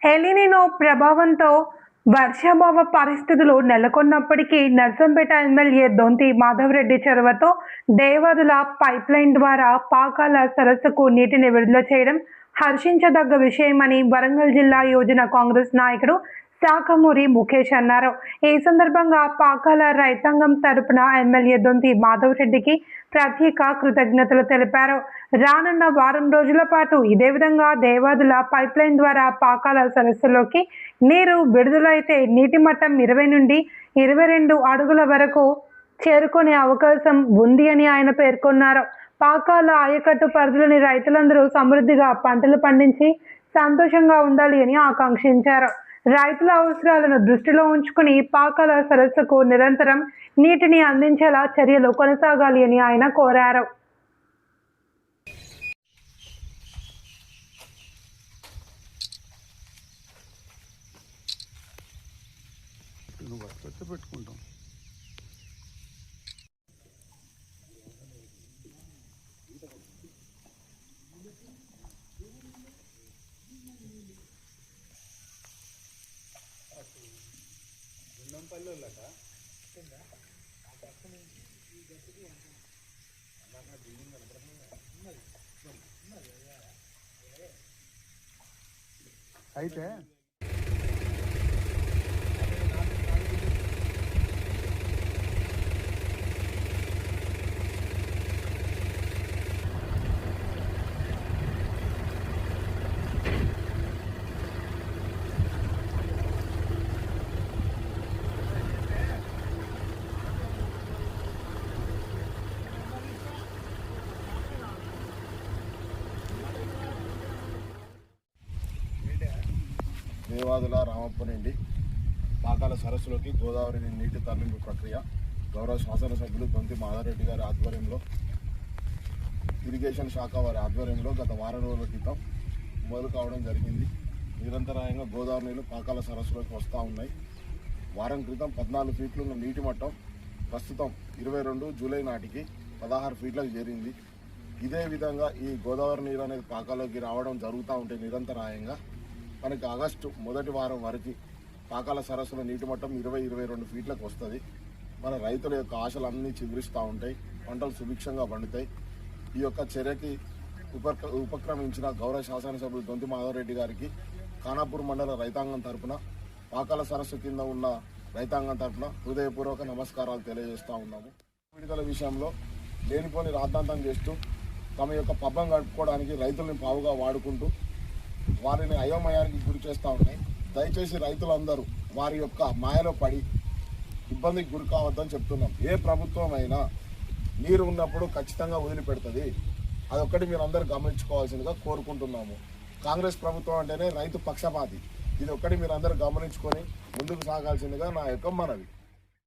El Niño ప్రభావంతో వర్షాభావ పరిస్థితులు నెలకొన్నప్పటికీ నర్సంపేట ఎమ్మెల్యే దొంతి మాధవరెడ్డి చొరవతో దేవాదుల పైప్లైన్ ద్వారా పాకాల సరస్సుకు నీటిని విడుదల చేయడం హర్షించదగ్గ విషయమని వరంగల్ జిల్లా యువజన కాంగ్రెస్ నాయకుడు శాఖమూరి ముఖేష్ అన్నారు. ఈ సందర్భంగా పాకాల రైతాంగం తరపున ఎమ్మెల్యే దొంతి మాధవరెడ్డికి ప్రత్యేక కృతజ్ఞతలు తెలిపారు. రానున్న వారం రోజుల పాటు ఇదే విధంగా దేవాదుల పైప్లైన్ ద్వారా పాకాల సరస్సులోకి నీరు విడుదలైతే నీటి మట్టం 20 నుండి 22 అడుగుల వరకు చేరుకునే అవకాశం ఉంది అని ఆయన పేర్కొన్నారు. పాకాల ఆయకట్టు పరిధిలోని రైతులందరూ సమృద్ధిగా పంటలు పండించి సంతోషంగా ఉండాలి అని ఆకాంక్షించారు. రైతుల అవసరాలను దృష్టిలో ఉంచుకుని పాకాల సరస్సుకు నిరంతరం నీటిని అందించేలా చర్యలు కొనసాగాలి అని ఆయన కోరారు. అయితే దేవాదుల రామప్ప నుండి పాకాల సరస్సులోకి గోదావరి నీటి తరలింపు ప్రక్రియ గౌరవ శాసనసభ్యులు దొంతి మాధవరెడ్డి గారి ఆధ్వర్యంలో ఇరిగేషన్ శాఖ వారి ఆధ్వర్యంలో గత వారం రోజుల క్రితం మొదలు కావడం జరిగింది. నిరంతరాయంగా గోదావరి నీళ్లు పాకాల సరస్సులోకి వస్తూ ఉన్నాయి. వారం క్రితం 14 ఫీట్లు ఉన్న నీటి మట్టం ప్రస్తుతం 22 జూలై నాటికి 16 ఫీట్లకు చేరింది. ఇదే విధంగా ఈ గోదావరి నీరు అనేది పాకాలోకి రావడం జరుగుతూ ఉంటే నిరంతరాయంగా మనకి ఆగస్టు మొదటి వారం వరకు పాకాల సరస్సులో నీటి మట్టం 20-22 ఫీట్లకు వస్తుంది. మన రైతుల యొక్క ఆశలు అన్నీ చిగురిస్తూ ఉంటాయి, పంటలు సుభిక్షంగా పండుతాయి. ఈ యొక్క చర్యకి ఉపక్రమించిన గౌరవ శాసనసభ్యులు దొంతి మాధవరెడ్డి గారికి ఖానాపూర్ మండల రైతాంగం తరఫున, పాకాల సరస్సు కింద ఉన్న రైతాంగం తరఫున హృదయపూర్వక నమస్కారాలు తెలియజేస్తూ ఉన్నాము. విడుదల విషయంలో లేనిపోని రాద్ధాంతం చేస్తూ తమ యొక్క పబ్బం గడుపుకోవడానికి రైతుల్ని పావుగా వాడుకుంటూ వారిని అయోమయానికి గురి చేస్తూ ఉన్నాయి. దయచేసి రైతులందరూ వారి యొక్క మాయలో పడి ఇబ్బందికి గురి కావద్దని చెప్తున్నాం. ఏ ప్రభుత్వం అయినా నీరు ఉన్నప్పుడు ఖచ్చితంగా వదిలిపెడుతుంది. అదొక్కటి మీరు అందరూ గమనించుకోవాల్సిందిగా కోరుకుంటున్నాము. కాంగ్రెస్ ప్రభుత్వం అంటేనే రైతు పక్షపాతి. ఇది ఒక్కటి మీరు అందరూ గమనించుకొని ముందుకు సాగాల్సిందిగా నా యొక్క మనవి.